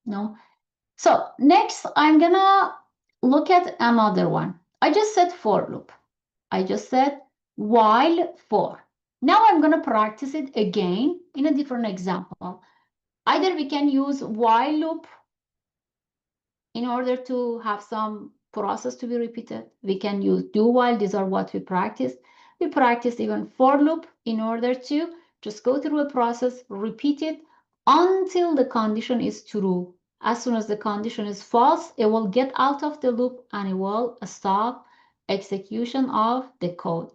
No. So next, I'm gonna look at another one. I just said for loop. I just said while for. Now I'm gonna practice it again in a different example. Either we can use while loop in order to have some process to be repeated. We can use do while. These are what we practice. We practice even for loop in order to just go through a process, repeat it until the condition is true. As soon as the condition is false, it will get out of the loop and it will stop execution of the code.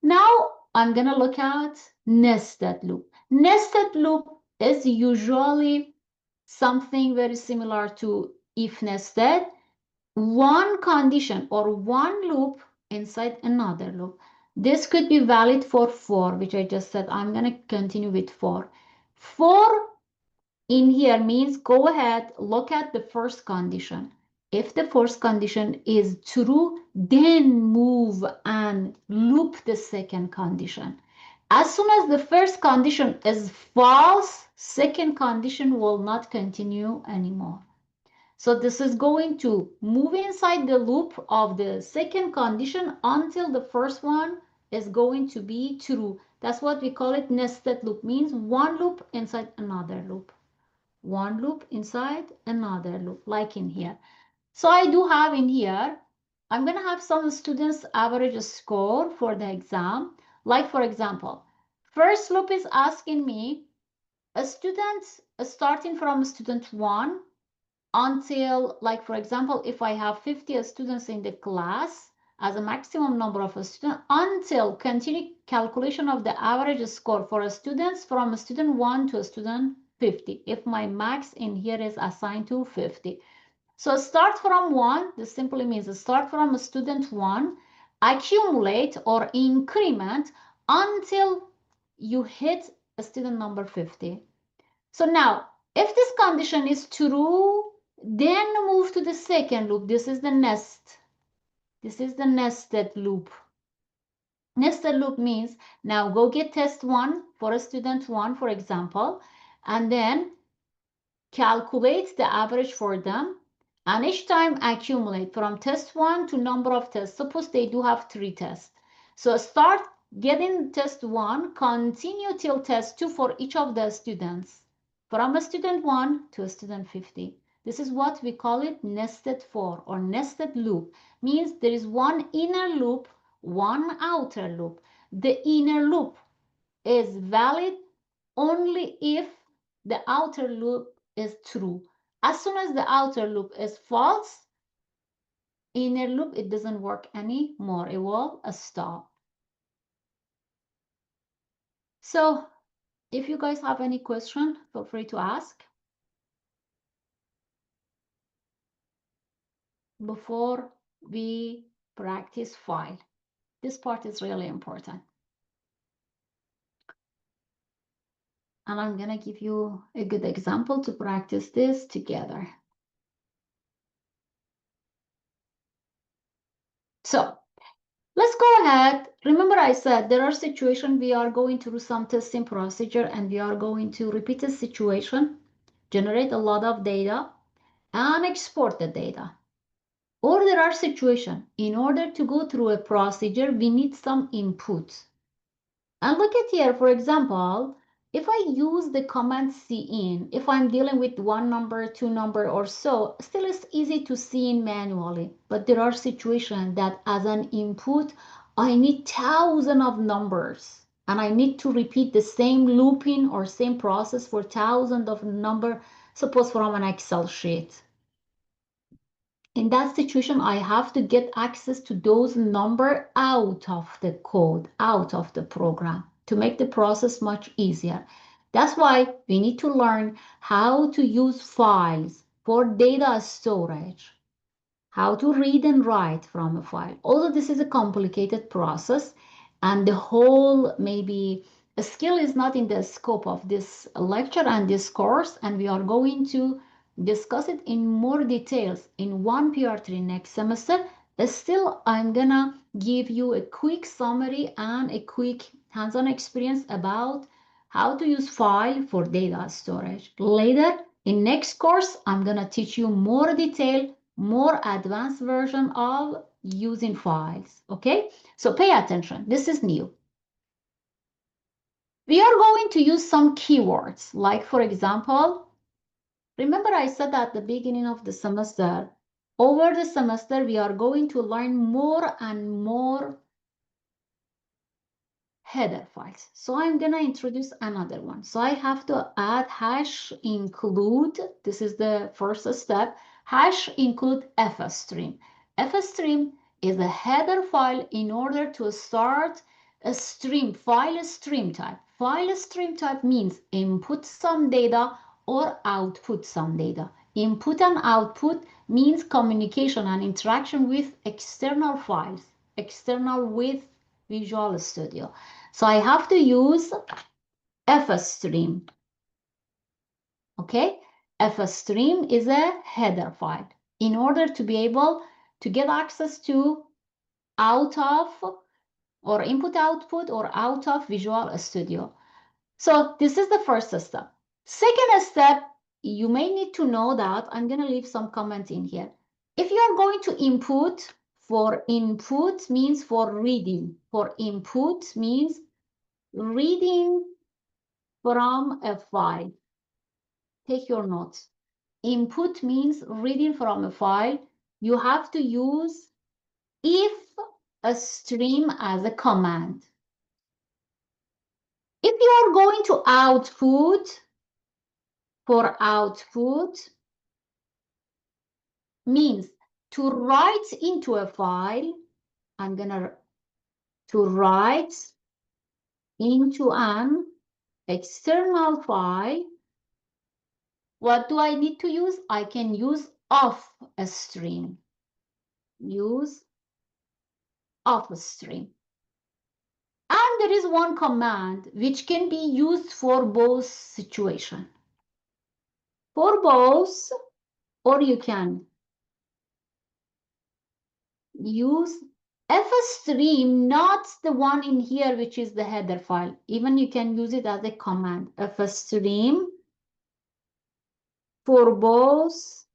Now I'm going to look at nested loop. Nested loop is usually something very similar to if nested, one condition or one loop inside another loop. This could be valid for, which I just said. I'm going to continue with for. For in here means go ahead, look at the first condition. If the first condition is true, then move and loop the second condition. As soon as the first condition is false, second condition will not continue anymore. So this is going to move inside the loop of the second condition until the first one is going to be true. That's what we call it nested loop, means one loop inside another loop. One loop inside another loop, like in here. So I do have in here, I'm going to have some students' average score for the exam. Like for example, first loop is asking me a student starting from student 1 until, like for example, if I have 50 students in the class as a maximum number of students, until continue calculation of the average score for students from student 1 to student 50, if my max in here is assigned to 50. So start from 1, this simply means start from student 1, accumulate or increment until you hit student number 50. So now, if this condition is true, then move to the second loop. This is the nest. This is the nested loop. Nested loop means now go get test 1 for a student 1, for example, and then calculate the average for them. And each time accumulate from test 1 to number of tests. Suppose they do have 3 tests. So start getting test 1, continue till test 2 for each of the students. From a student 1 to a student 50. This is what we call it nested for or nested loop. Means there is one inner loop, one outer loop. The inner loop is valid only if the outer loop is true. As soon as the outer loop is false, inner loop, it doesn't work anymore. It will stop. So if you guys have any question, feel free to ask before we practice file. This part is really important. And I'm going to give you a good example to practice this together. So let's go ahead. Remember I said there are situations we are going through some testing procedure and we are going to repeat a situation, generate a lot of data, and export the data. Or there are situations, in order to go through a procedure, we need some input. And look at here, for example, if I use the command cin, if I'm dealing with one number, two number or so, still it's easy to cin manually. But there are situations that as an input, I need thousands of numbers. And I need to repeat the same looping or same process for thousands of number, suppose from an Excel sheet. In that situation, I have to get access to those numbers out of the code, out of the program to make the process much easier. That's why we need to learn how to use files for data storage, how to read and write from a file. Although this is a complicated process and the whole maybe a skill is not in the scope of this lecture and this course, and we are going to discuss it in more details in one PR3 next semester. Still, I'm gonna give you a quick summary and a quick hands-on experience about how to use file for data storage. Later, In next course, I'm going to teach you more detail, more advanced version of using files. Okay, so pay attention. This is new. We are going to use some keywords, like for example, remember I said at the beginning of the semester, over the semester, we are going to learn more and more header files. So I'm going to introduce another one. So I have to add hash include. This is the first step. Hash include fstream. Fstream is a header file in order to start a stream, file stream type. File stream type means input some data or output some data. Input and output means communication and interaction with external files, external with Visual Studio. So I have to use fstream. Okay, fstream is a header file in order to be able to get access to out of or input output or out of Visual Studio. So this is the first step. Second step, you may need to know that I'm going to leave some comment in here. If you are going to input, for input means for reading. For input means reading from a file. Take your notes. Input means reading from a file. You have to use if a stream as a command. If you are going to output, for output means to write into a file. I'm gonna to write into an external file. What do I need to use? I can use of a stream. Use of a stream. And there is one command which can be used for both situations. For both, or you can use fstream, not the one in here, which is the header file. Even you can use it as a command. Fstream for both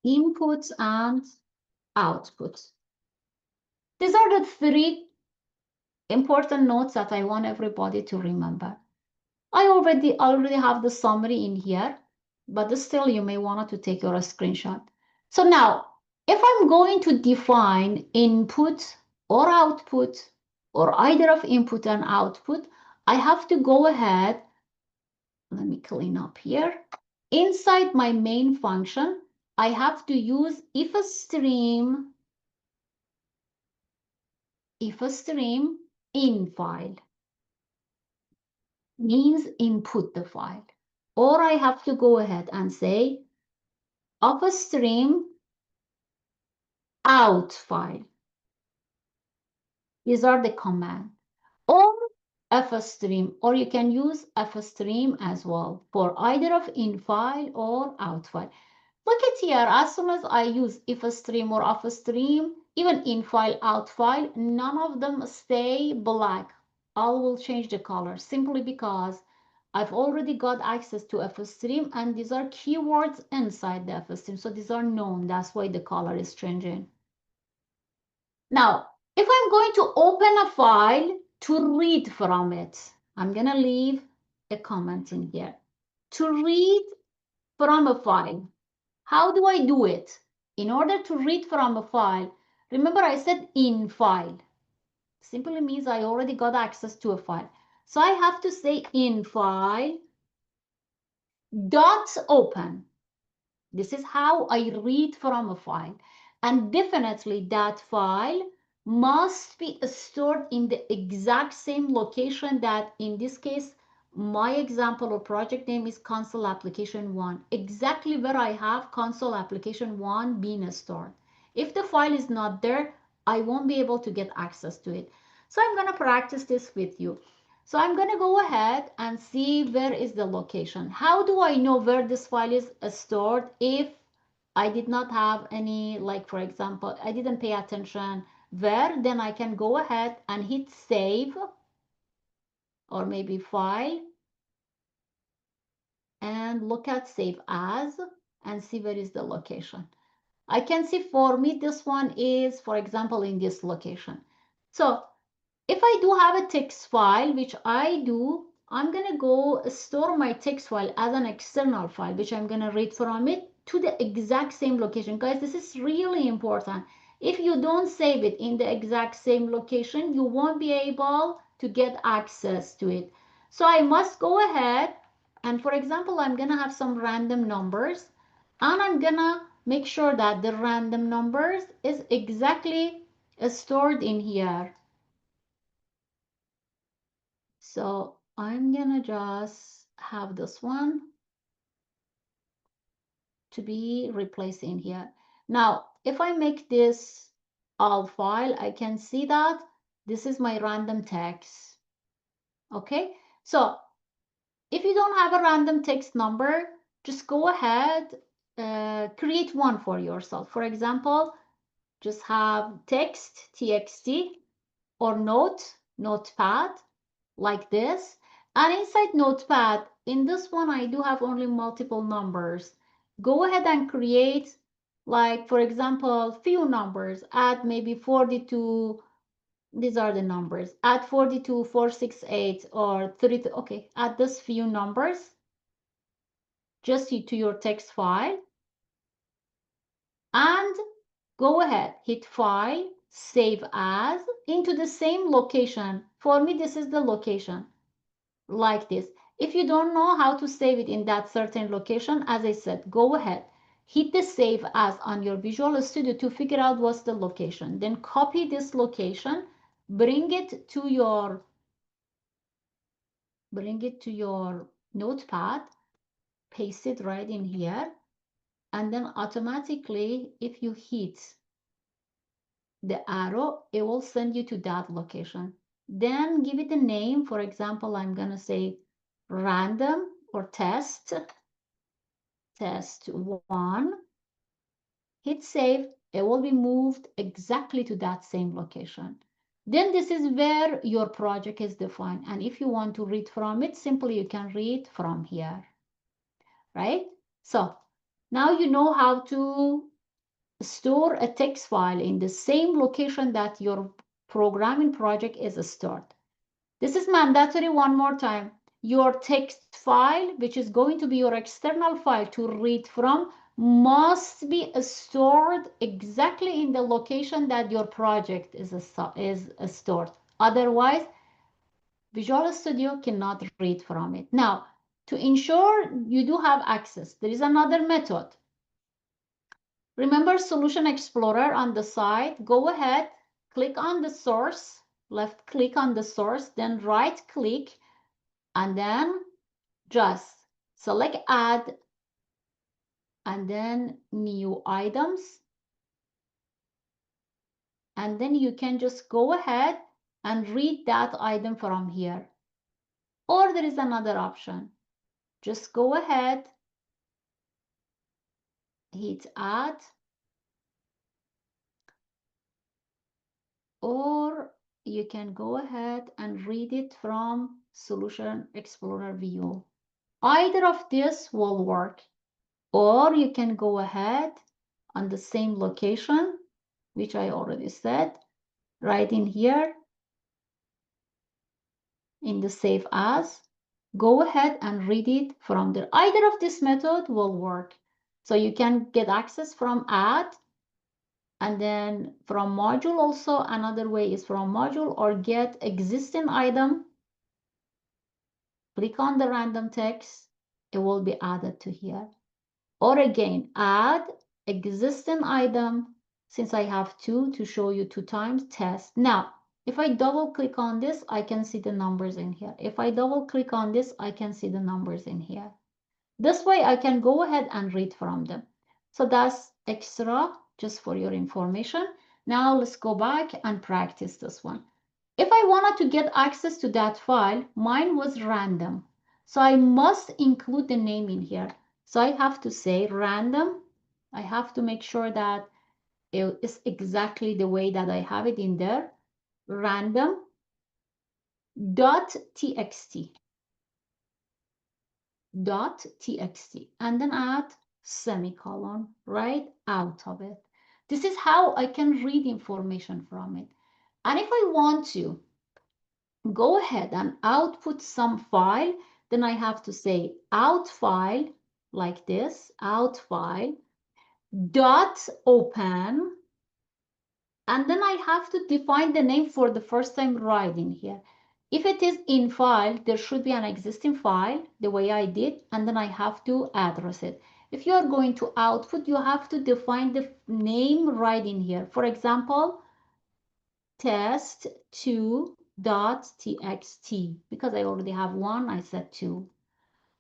inputs and outputs. These are the three important notes that I want everybody to remember. I already have the summary in here, but still you may want to take your screenshot. So now, if I'm going to define input or output, or either of input and output, I have to go ahead, let me clean up here. Inside my main function, I have to use if a stream in file means input the file. Or I have to go ahead and say of a stream out file. These are the command. Or fstream, or you can use fstream as well for either of in file or out file. Look at here, as soon as I use if a stream or off a stream, even in file, out file, none of them stay black. All will change the color simply because I've already got access to fstream and these are keywords inside the fstream. So these are known. That's why the color is changing. Now, if I'm going to open a file to read from it, I'm going to leave a comment in here. To read from a file. How do I do it? In order to read from a file, remember I said in file. Simply means I already got access to a file. So I have to say in file dot open. This is how I read from a file. And definitely that file must be stored in the exact same location that, in this case, my example or project name is console application 1. Exactly where I have console application 1 being stored. If the file is not there, I won't be able to get access to it. So I'm going to practice this with you. So I'm going to go ahead and see where is the location. How do I know where this file is stored if I did not have any, like for example, I didn't pay attention where? Then I can go ahead and hit save or maybe file and look at save as and see where is the location. I can see for me this one is, for example, in this location. So if I do have a text file, which I do, I'm going to go store my text file as an external file, which I'm going to read from it to the exact same location. Guys, this is really important. If you don't save it in the exact same location, you won't be able to get access to it. So I must go ahead and, for example, I'm going to have some random numbers, and I'm going to make sure that the random numbers is exactly stored in here. So I'm gonna just have this one to be replaced in here. Now, if I make this all file, I can see that this is my random text. Okay, so if you don't have a random text number, just go ahead, create one for yourself. For example, just have text, txt, or notepad, like this. And inside notepad, in this one, I do have only multiple numbers. Go ahead and create, like, for example, few numbers. Add maybe 42. These are the numbers. Add 42, 468, or 30. Okay, add this few numbers just to your text file. And go ahead, hit file, save as, into the same location. For me, this is the location, like this. If you don't know how to save it in that certain location, as I said, go ahead, hit the save as on your Visual Studio to figure out what's the location. Then copy this location, bring it to your notepad, paste it right in here, and then automatically, if you hit the arrow, it will send you to that location. Then give it a name. For example, I'm going to say random or test 1. Hit save. It will be moved exactly to that same location. Then this is where your project is defined. And if you want to read from it, simply you can read from here, right? So now you know how to store a text file in the same location that your programming project is stored. This is mandatory. One more time. Your text file, which is going to be your external file to read from, must be stored exactly in the location that your project is stored. Otherwise, Visual Studio cannot read from it. Now, to ensure you do have access, there is another method. Remember Solution Explorer on the side? Go ahead, click on the source, left click on the source, then right click, and then just select Add, and then New Items. And then you can just go ahead and read that item from here. Or there is another option. Just go ahead, hit Add, or you can go ahead and read it from Solution Explorer view. Either of this will work. Or you can go ahead on the same location, which I already said, right in here in the save as. Go ahead and read it from there. Either of this method will work. So you can get access from add, and then from module also. Another way is from module, or get existing item. Click on the random text. It will be added to here. Or again, add existing item, since I have two to show you 2 times, test. Now, if I double click on this, I can see the numbers in here. If I double click on this, I can see the numbers in here. This way I can go ahead and read from them. So that's extra, just for your information. Now let's go back and practice this one. If I wanted to get access to that file, mine was random. So I must include the name in here. So I have to say random. I have to make sure that it is exactly the way that I have it in there. Random.txt. dot txt, and then add semicolon right out of it. This is how I can read information from it. And if I want to go ahead and output some file, then I have to say out file like this, out file dot open, and then I have to define the name for the first time right in here. If it is in file, there should be an existing file the way I did, and then I have to address it. If you are going to output, you have to define the name right in here. For example, test2.txt, because I already have one, I said two,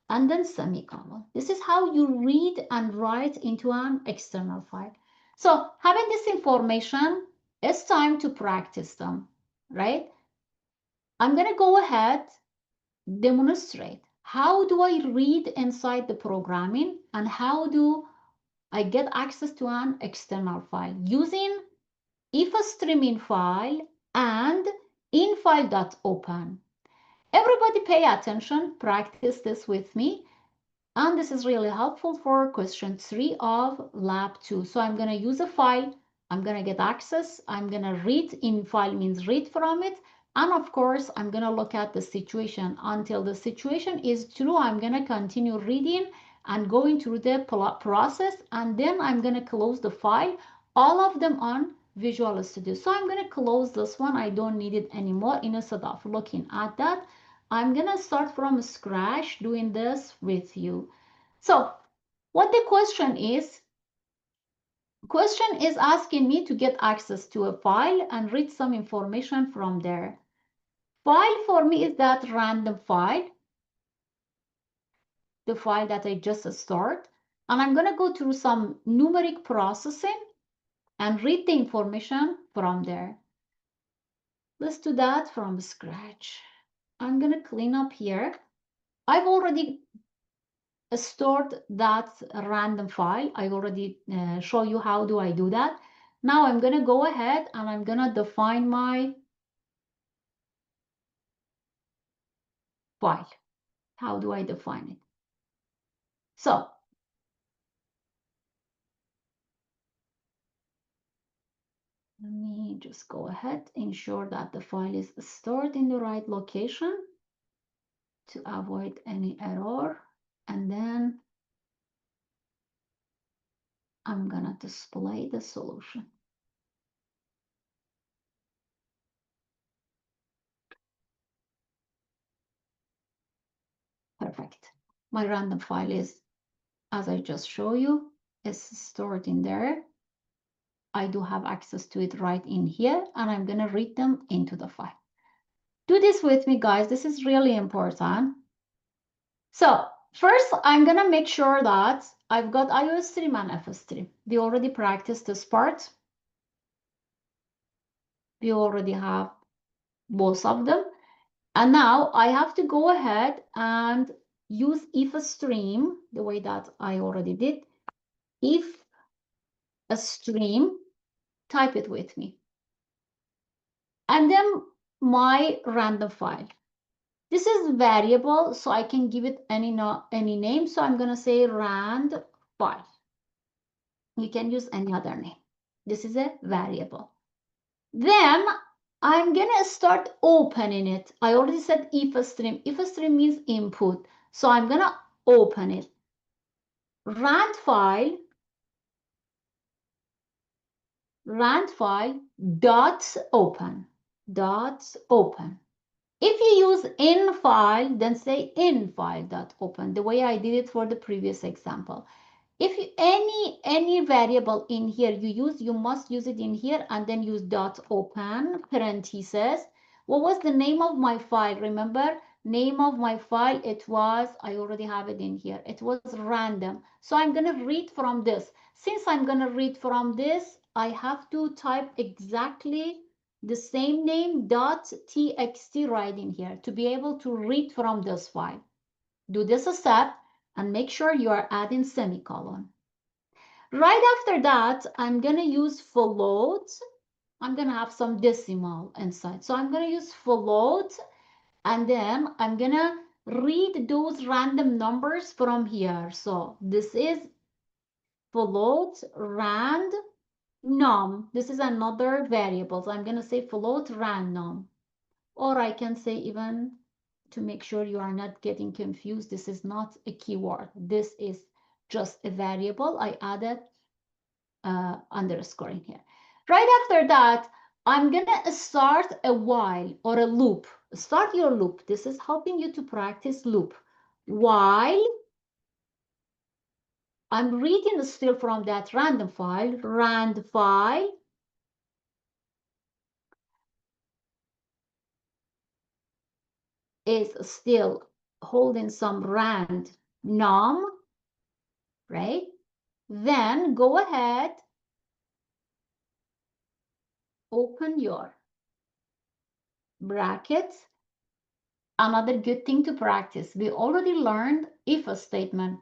and then semicolon. This is how you read and write into an external file. So having this information, it's time to practice them, right? I'm going to go ahead, demonstrate. How do I read inside the programming, and how do I get access to an external file using if a streaming file and infile.open. Everybody pay attention, practice this with me. And this is really helpful for question 3 of lab 2. So I'm going to use a file. I'm going to get access. I'm going to read. In file means read from it. And of course, I'm going to look at the situation. Until the situation is true, I'm going to continue reading and going through the process. And then I'm going to close the file, all of them on Visual Studio. So I'm going to close this one. I don't need it anymore. Instead of looking at that, I'm going to start from scratch doing this with you. So what the question is asking me to get access to a file and read some information from there. File for me is that random file, the file that I just stored. And I'm going to go through some numeric processing and read the information from there. Let's do that from scratch. I'm going to clean up here. I've already stored that random file. I already show you how do I do that. Now I'm going to go ahead and I'm going to define my file. How do I define it? So let me just go ahead, ensure that the file is stored in the right location to avoid any error. And then I'm going to display the solution. Perfect. My random file is, as I just showed you, is stored in there. I do have access to it right in here, and I'm going to read them into the file. Do this with me, guys. This is really important. So first, I'm going to make sure that I've got iOS stream and FS stream. We already practiced this part. We already have both of them. And now I have to go ahead and use if a stream, the way that I already did. If a stream, type it with me. And then my random file. This is variable, so I can give it any name. So I'm going to say rand file. You can use any other name. This is a variable. Then I'm going to start opening it. I already said if a stream. If a stream means input. So I'm going to open it. Rand file dot open. If you use in file, then say in file.open, the way I did it for the previous example. If you, any variable in here you use, you must use it in here and then use dot open parentheses. What was the name of my file? Remember, name of my file, it was, I already have it in here. It was random. So I'm going to read from this. Since I'm going to read from this, I have to type exactly the same name .txt right in here to be able to read from this file. Do this a step and make sure you are adding semicolon. Right after that, I'm going to use float. I'm going to have some decimal inside. So I'm going to use float, and then I'm going to read those random numbers from here. So this is float rand num. This is another variable. So I'm going to say float random. Or I can say, even to make sure you are not getting confused, this is not a keyword. This is just a variable. I added underscore in here. Right after that, I'm going to start a while or a loop. Start your loop. This is helping you to practice loop. While I'm reading still from that random file, rand file is still holding some rand num, right? Then go ahead, open your brackets. Another good thing to practice. We already learned if a statement.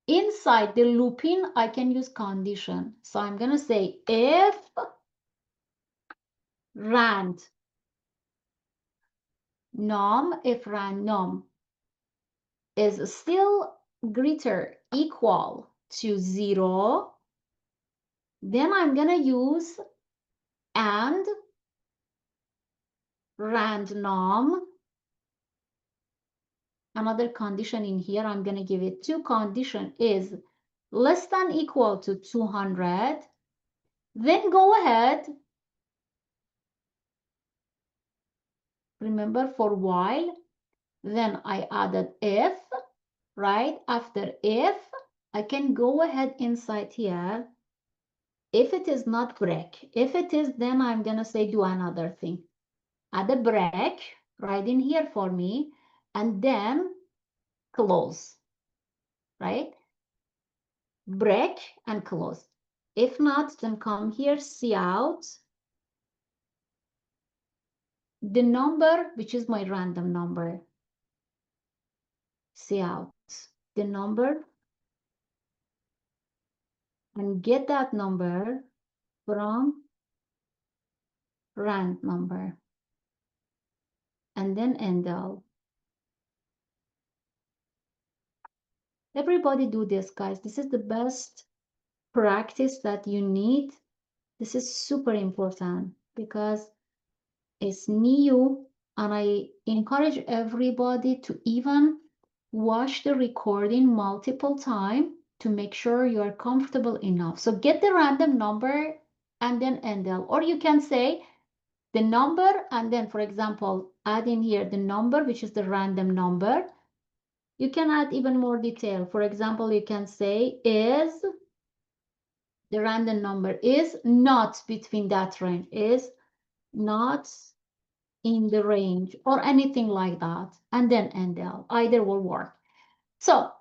Inside the looping, I can use condition. So I'm going to say if rand num, if rand num is still greater equal to 0, then I'm going to use and rand num. Another condition in here, I'm going to give it two condition is less than equal to 200. Then go ahead. Remember for while, then I added if, right? After if, I can go ahead inside here. If it is not break, if it is, then I'm going to say do another thing. Add a break right in here for me, and then close, right? Break and close. If not, then come here, see out the number, which is my random number. See out the number and get that number from rand number and then endl. Everybody do this, guys. This is the best practice that you need. This is super important because it's new, and I encourage everybody to even watch the recording multiple times to make sure you are comfortable enough. So get the random number and then endl, or you can say the number and then, for example, add in here the number, which is the random number. You can add even more detail. For example, you can say is the random number is not between that range, is not in the range, or anything like that, and then endl. Either will work. So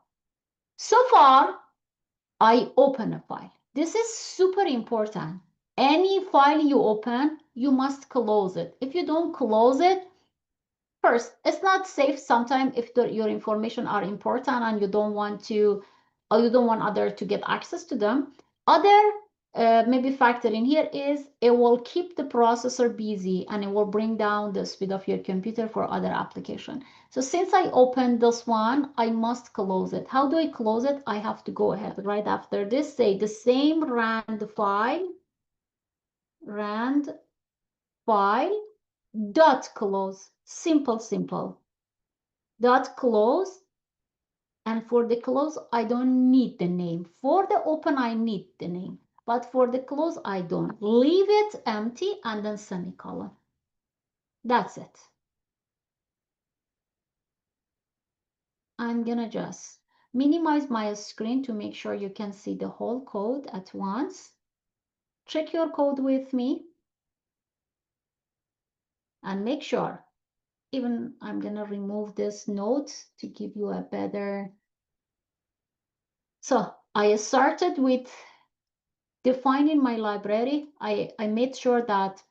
far, I open a file. This is super important. Any file you open, you must close it. If you don't close it, first, it's not safe sometimes if your information are important and you don't want to, or you don't want other to get access to them. Other maybe factor in here is it will keep the processor busy and it will bring down the speed of your computer for other application. So since I opened this one, I must close it. How do I close it? I have to go ahead right after this, say the same rand file dot close. Simple. Dot close. And for the close, I don't need the name. For the open, I need the name. But for the close, I don't. Leave it empty and then semicolon. That's it. I'm gonna just minimize my screen to make sure you can see the whole code at once. Check your code with me and make sure. Even I'm gonna remove this note to give you a better. So I started with defining my library. I made sure that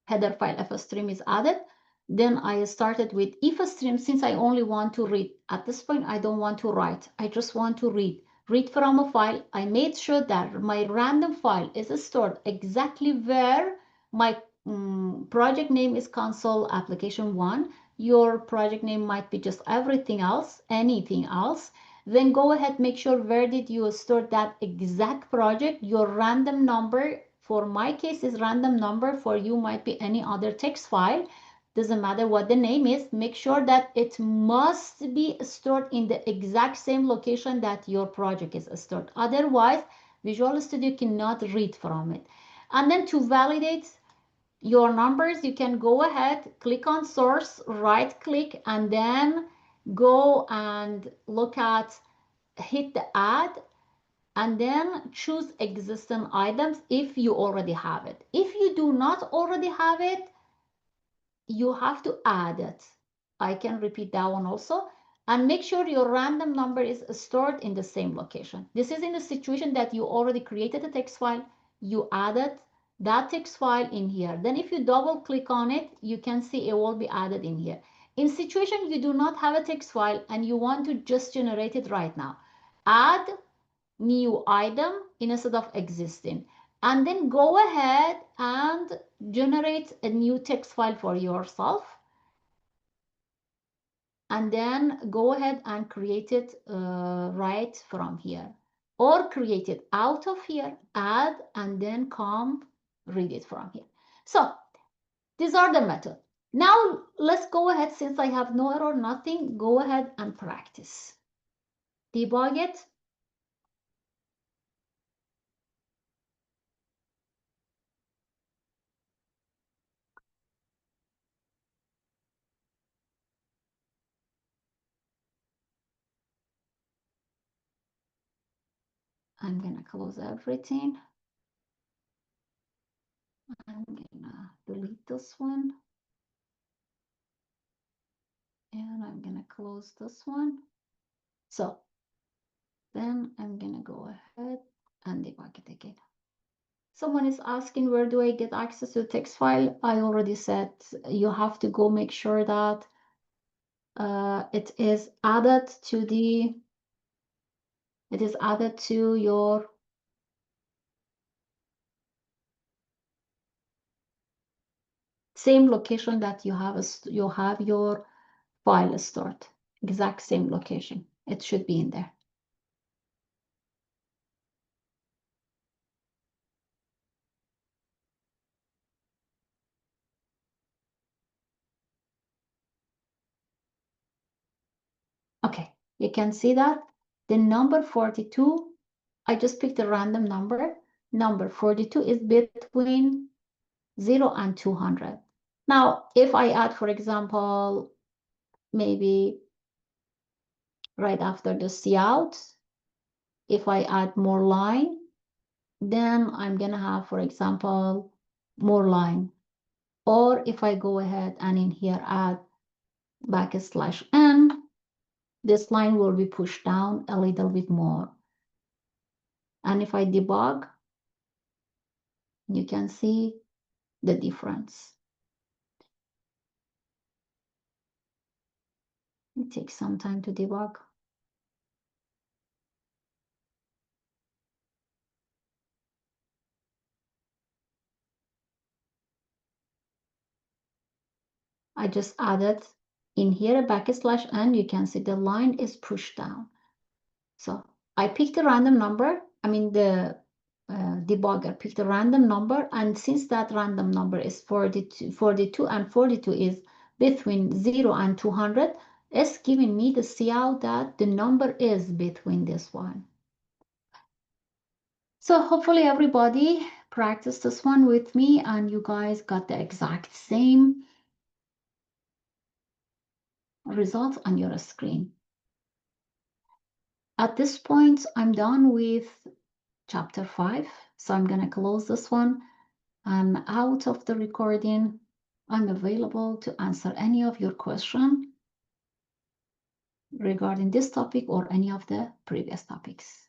header file fstream is added. Then I started with ifstream since I only want to read. At this point, I don't want to write. I just want to read. Read from a file. I made sure that my random file is stored exactly where my project name is console application 1. your project name might be just everything else, anything else, then go ahead, make sure where did you store that exact project. Your random number, for my case, is random number. For you might be any other text file. Doesn't matter what the name is. Make sure that it must be stored in the exact same location that your project is stored. Otherwise, Visual Studio cannot read from it. And then to validate your numbers, you can go ahead, click on source, right click, and then go and look at, hit the add, and then choose existing items if you already have it. If you do not already have it, you have to add it. I can repeat that one also. And make sure your random number is stored in the same location. This is in the situation that you already created a text file, you added that text file in here. Then if you double click on it, you can see it will be added in here. In situation you do not have a text file and you want to just generate it right now, add new item instead of existing, and then go ahead and generate a new text file for yourself, and then go ahead and create it right from here, or create it out of here, add, and then come read it from here. So these are the methods. Now let's go ahead, since I have no error, nothing, go ahead and practice. Debug it. I'm gonna close everything. I'm gonna delete this one. And I'm gonna close this one. So then I'm gonna go ahead and debug it again. Someone is asking, where do I get access to the text file? I already said you have to go make sure that it is added to your same location that you have your file stored. Exact same location. It should be in there. Okay, you can see that the number 42, I just picked a random number. Number 42 is between 0 and 200. Now, if I add, for example, maybe right after the cout, if I add more line, then I'm going to have, for example, more line. Or if I go ahead and in here add \n, this line will be pushed down a little bit more. And if I debug, you can see the difference. It takes some time to debug. I just added in here a \n. You can see the line is pushed down. So I picked a random number. I mean, the debugger picked a random number. And since that random number is 42 and 42 is between 0 and 200, it's giving me the cout that the number is between this one. So hopefully everybody practiced this one with me and you guys got the exact same results on your screen. At this point, I'm done with chapter 5. So I'm going to close this one. I'm out of the recording. I'm available to answer any of your questions regarding this topic or any of the previous topics.